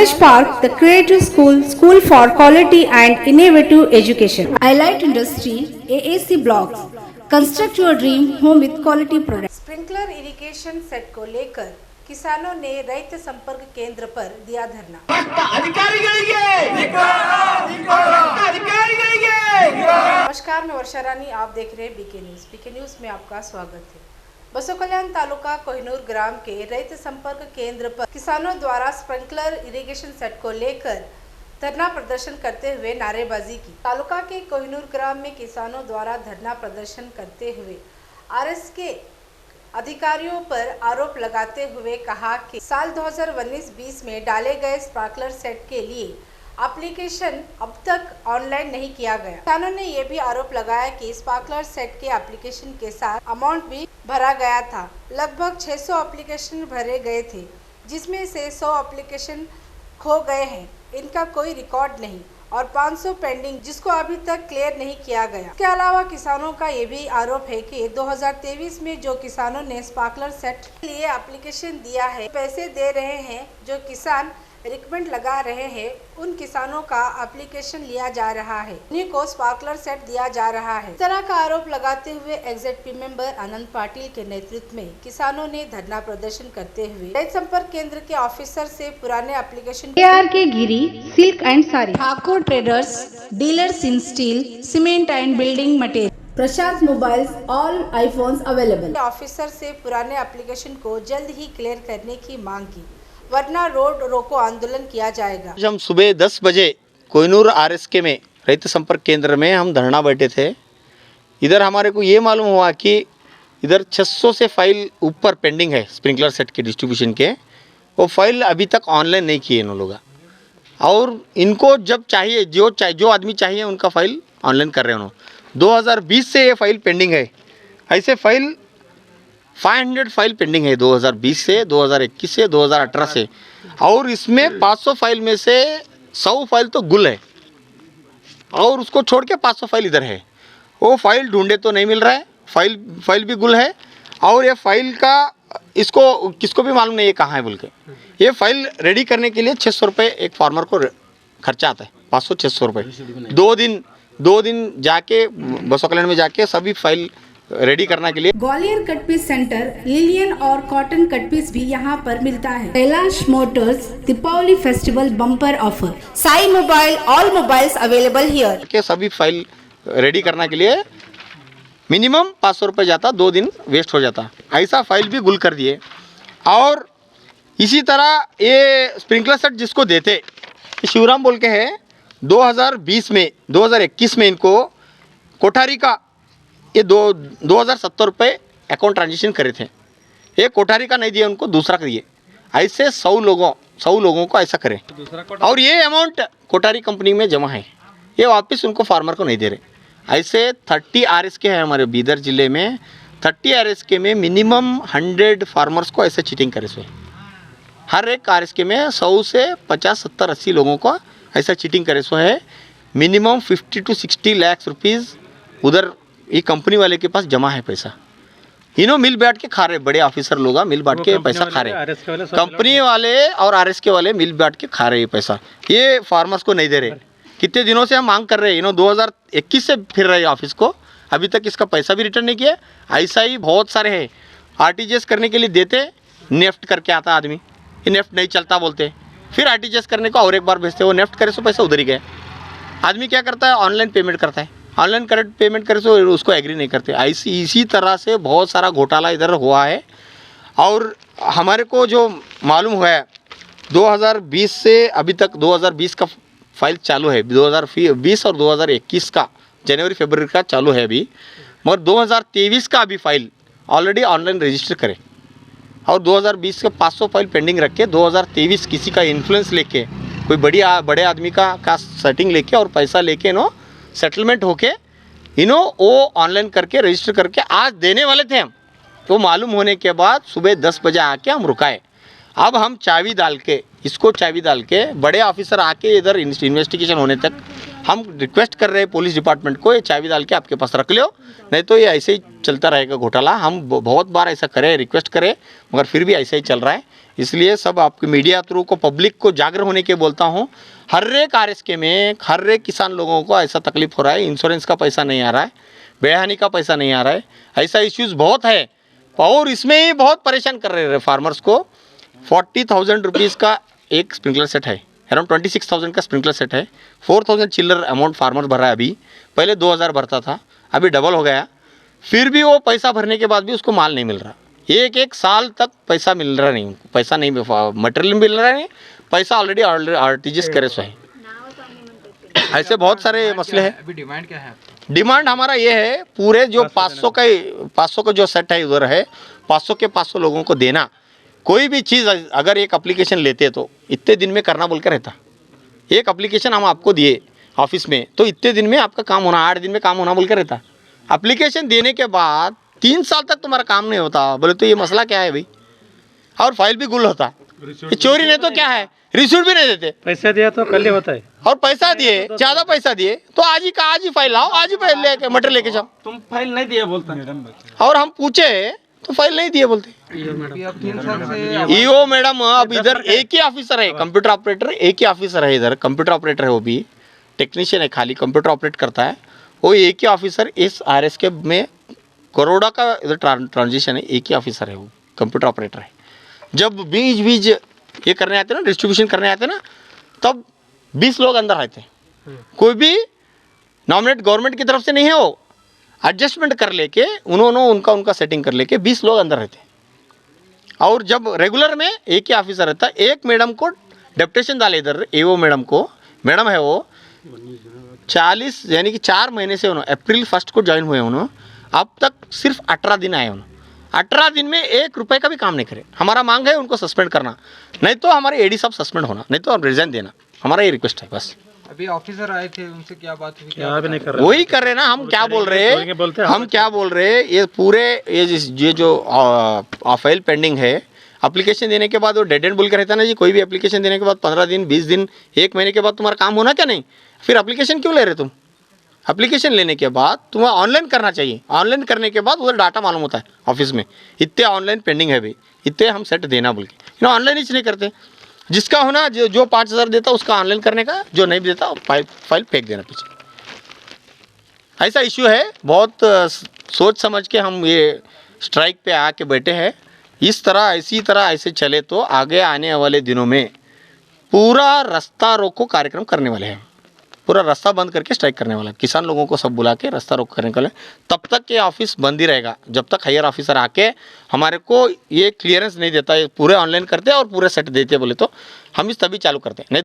Knowledge Park, the creative school for quality and innovative education. Highlight Industry, AAC Blocks. Construct your dream home with quality products. Sprinkler irrigation set को लेकर किसानों ने रैत संपर्क केंद्र पर दिया धरना। नमस्कार, मैं वर्षा रानी, आप देख रहे हैं बीके न्यूज। बीके न्यूज में आपका स्वागत है। बसो कल्याण तालुका कोहिनूर ग्राम के रैत संपर्क केंद्र पर किसानों द्वारा स्प्रिंकलर इरिगेशन सेट को लेकर धरना प्रदर्शन करते हुए नारेबाजी की। तालुका के कोहिनूर ग्राम में किसानों द्वारा धरना प्रदर्शन करते हुए आरएस के अधिकारियों पर आरोप लगाते हुए कहा कि साल 2019-20 में डाले गए स्प्रिंकलर सेट के लिए एप्लीकेशन अब तक ऑनलाइन नहीं किया गया। किसानों ने यह भी आरोप लगाया कि स्प्रिंकलर सेट के एप्लीकेशन के साथ अमाउंट भी भरा गया था। लगभग 600 एप्लीकेशन भरे गए थे, जिसमें से 100 एप्लीकेशन खो गए हैं, इनका कोई रिकॉर्ड नहीं, और 500 पेंडिंग, जिसको अभी तक क्लियर नहीं किया गया। इसके अलावा किसानों का ये भी आरोप है कि 2023 में जो किसानों ने स्प्रिंकलर सेट के लिए एप्लीकेशन दिया है, पैसे दे रहे हैं, जो किसान रिकमेंड लगा रहे हैं, उन किसानों का एप्लीकेशन लिया जा रहा है, उन्हीं को स्प्रिंकलर सेट दिया जा रहा है। इस तरह का आरोप लगाते हुए एग्जेक्टिव मेंबर आनंद पाटिल के नेतृत्व में किसानों ने धरना प्रदर्शन करते हुए रैत संपर्क केंद्र के ऑफिसर से पुराने एप्लीकेशन के Giri silk and sari, Thakur traders, dealers in steel, cement and building material, Prashant mobiles, all iPhones available. Officer से पुराने एप्लीकेशन को जल्द ही क्लियर करने की मांग की, वरना रोड रोको आंदोलन किया जाएगा। हम सुबह 10 बजे कोहिनूर आरएसके में रैत संपर्क केंद्र में हम धरना बैठे थे। इधर हमारे को ये मालूम हुआ कि इधर 600 से फाइल ऊपर पेंडिंग है स्प्रिंकलर सेट के डिस्ट्रीब्यूशन के। वो फाइल अभी तक ऑनलाइन नहीं किए इन लोग, और इनको जब चाहिए जो आदमी चाहिए उनका फाइल ऑनलाइन कर रहे हैं। 2020 से ये फाइल पेंडिंग है। ऐसे फाइल 500 फाइल पेंडिंग है 2020 से, 2021 से, 2018 से, और इसमें 500 फाइल में से 100 फाइल तो गुल है, और उसको छोड़ के 500 फाइल इधर है। वो फाइल ढूंढे तो नहीं मिल रहा है, फाइल भी गुल है, और ये फाइल का इसको किसको भी मालूम नहीं है कहाँ है बोल के। ये फाइल रेडी करने के लिए 600 रुपये एक फार्मर को खर्चा आता है, 500-600 रुपये। 2 दिन जाके बसो कल्याण में जाके सभी फाइल रेडी करने के लिए। ग्वालियर कट पीस सेंटर, लिलियन और कॉटन कट पीस भी यहाँ पर मिलता है। Kailash motors Deepavali festival bumper offer, Sai mobile, all mobiles available here. के सभी फाइल रेडी करने के लिए मिनिमम 500 रुपये जाता, 2 दिन वेस्ट हो जाता। ऐसा फाइल भी गुल कर दिए। और इसी तरह ये स्प्रिंकलर सेट जिसको देते शिवराम बोल के है, 2021 में इनको कोठारी का ये 2070 रुपये अकाउंट ट्रांजेक्शन करे थे। ये कोठारी का नहीं दिया, उनको दूसरा दिए। ऐसे 100 लोगों को ऐसा करें, और ये अमाउंट कोठारी कंपनी में जमा है, ये वापस उनको फार्मर को नहीं दे रहे। ऐसे 30 आरएसके है हमारे बीदर जिले में। 30 आरएसके में मिनिमम 100 फार्मर्स को ऐसे चीटिंग करे सो। हर एक आरएसके में 100 से 50, 70, 80 लोगों को ऐसा चीटिंग करे सो है। मिनिमम 50 to 60 लाख रुपीज़ उधर ये कंपनी वाले के पास जमा है पैसा। इन्हों मिल बैठ के खा रहे, बड़े ऑफिसर लोग मिल बैठ के पैसा खा रहे, कंपनी वाले और आरएसके वाले मिल बैठ के खा रहे ये पैसा। ये फार्मर्स को नहीं दे रहे। कितने दिनों से हम मांग कर रहे हैं, 2021 से फिर रहे ऑफिस को, अभी तक इसका पैसा भी रिटर्न नहीं किया। ऐसा ही बहुत सारे हैं। आरटीजीएस करने के लिए देते, नेफ्ट करके आता आदमी, ये नेफ्ट नहीं चलता बोलते, फिर आरटीजीएस करने को और एक बार भेजते, वो नेफ्ट करे सो पैसा उधर ही गए। आदमी क्या करता है, ऑनलाइन पेमेंट करता है, ऑनलाइन करेक्ट पेमेंट करे तो उसको एग्री नहीं करते। इसी तरह से बहुत सारा घोटाला इधर हुआ है। और हमारे को जो मालूम हुआ है, 2020 से अभी तक 2020 का फाइल चालू है, 2020 और 2021 का जनवरी-फरवरी का चालू है अभी, मगर 2023 का अभी फाइल ऑलरेडी ऑनलाइन रजिस्टर करें, और 2020 के 500 फाइल पेंडिंग रख के 2023 किसी का इन्फ्लुएंस लेके, कोई बड़े आदमी का सेटिंग लेके और पैसा लेके नो सेटलमेंट होके वो ऑनलाइन करके रजिस्टर करके आज देने वाले थे हम। तो मालूम होने के बाद सुबह 10 बजे आके हम रुकाए। अब हम चाबी डाल के बड़े ऑफिसर आके इधर इन्वेस्टिगेशन होने तक हम रिक्वेस्ट कर रहे हैं पुलिस डिपार्टमेंट को, ये चाबी डाल के आपके पास रख लो, नहीं तो ये ऐसे ही चलता रहेगा घोटाला। हम बहुत बार ऐसा करे, रिक्वेस्ट करें, मगर फिर भी ऐसे ही चल रहा है। इसलिए सब आपके मीडिया थ्रू को, पब्लिक को जागरूक होने के बोलता हूँ। हर एक RSK में हर एक किसान लोगों को ऐसा तकलीफ हो रहा है, इंश्योरेंस का पैसा नहीं आ रहा है, बेहानी का पैसा नहीं आ रहा है, ऐसा इश्यूज़ बहुत है और इसमें ही बहुत परेशान कर रहे हैं फार्मर्स को। 40,000 रुपीज़ का एक स्प्रिंकलर सेट है, अराउंड 26,000 का स्प्रिंकलर सेट है। 4,000 चिल्लर अमाउंट फार्मर भर रहा है अभी, पहले 2,000 भरता था, अभी डबल हो गया। फिर भी वो पैसा भरने के बाद भी उसको माल नहीं मिल रहा, एक साल तक पैसा मिल रहा नहीं, पैसा नहीं, मटेरियल मिल रहा नहीं, पैसा ऑलरेडी RTGS करे सो है। ऐसे बहुत सारे मसले हैं। अभी डिमांड क्या है? डिमांड हमारा ये है, पूरे जो 500 का जो सेट है उधर है, 500 के 500 लोगों को देना। कोई भी चीज़ अगर एक एप्लीकेशन लेते तो इतने दिन में करना बोल के रहता। एक एप्लीकेशन हम आपको दिए ऑफिस में तो इतने दिन में आपका काम होना, 8 दिन में काम होना बोल के रहता। एप्लीकेशन देने के बाद 3 साल तक तुम्हारा काम नहीं होता, बोले तो ये मसला क्या है भाई? और फाइल भी गुल होता, ये चोरी नहीं तो क्या है, रिसीट भी नहीं देते। पैसा दिया तो कल ही होता है, और पैसा दिए, ज़्यादा पैसा दिए तो आज ही फाइल लाओ, आज ही फाइल लेके मटेरियल लेके जाओ। तुम फाइल नहीं दिया बोलता है। और हम पूछे तो फाइल नहीं दिए बोलते। अभी आप 3 साल से ईओ मैडम अब इधर एक ही ऑफिसर है, कंप्यूटर ऑपरेटर एक ही ऑफिसर है, इधर कंप्यूटर ऑपरेटर है, वो भी टेक्नीशियन है, खाली कंप्यूटर ऑपरेट करता है। वो एक ही ऑफिसर इस RSK में करोड़ा का इधर ट्रांजिशन है, एक ही ऑफिसर है, वो कंप्यूटर ऑपरेटर है। जब बीज ये करने आते ना, डिस्ट्रीब्यूशन करने आते ना, तब 20 लोग अंदर आते हैं। कोई भी नॉमिनेट गवर्नमेंट की तरफ से नहीं है, वो एडजस्टमेंट कर लेके उन्होंने उनका सेटिंग कर लेके 20 लोग अंदर रहते हैं। और जब रेगुलर में एक ही ऑफिसर रहता है, एक मैडम को डेप्यूटेशन डाले इधर, AO मैडम को, मैडम है वो 40 यानी कि 4 महीने से उन्होंने अप्रैल 1 को ज्वाइन हुए उन्होंने, अब तक सिर्फ 18 दिन आए उन्होंने। 18 दिन में 1 रुपये का भी काम नहीं करे। हमारा मांग है उनको सस्पेंड करना, नहीं तो हमारे AD साहब सस्पेंड होना, नहीं तो रिजाइन देना, हमारा ये रिक्वेस्ट है बस। अभी ऑफिसर आए थे, उनसे क्या बात हुई? क्या भी नहीं कर रहे, वही कर रहे ना, हम क्या बोल रहे हैं, हम क्या बोल रहे हैं, ये पूरे ये जो फाइल पेंडिंग है, एप्लीकेशन देने के बाद वो डेड एंड बोल के रहता है ना जी। कोई भी एप्लीकेशन देने के बाद 15 दिन 20 दिन 1 महीने के बाद तुम्हारा काम होना क्या नहीं, फिर एप्लीकेशन क्यों ले रहे तुम? एप्लीकेशन लेने के बाद तुम्हें ऑनलाइन करना चाहिए, ऑनलाइन करने के बाद उधर डाटा मालूम होता है ऑफिस में, इतने ऑनलाइन पेंडिंग है भाई, इतने हम सेट देना बोल के, ऑनलाइन ही नहीं करते। जिसका होना जो 5,000 देता उसका ऑनलाइन करने का, जो नहीं देता फाइल फेंक देना पीछे। ऐसा इश्यू है, बहुत सोच समझ के हम ये स्ट्राइक पे आके बैठे हैं। इस तरह ऐसे चले तो आगे आने वाले दिनों में पूरा रास्ता रोको कार्यक्रम करने वाले हैं, पूरा रास्ता बंद करके स्ट्राइक करने वाला है। किसान लोगों को सब बुला के रास्ता रोक करने वाले, तब तक ये ऑफिस बंद ही रहेगा जब तक हायर ऑफिसर आके हमारे को ये क्लियरेंस नहीं देता। ये पूरे ऑनलाइन करते और पूरे सेट देते बोले तो हम इस तभी चालू करते हैं, नहीं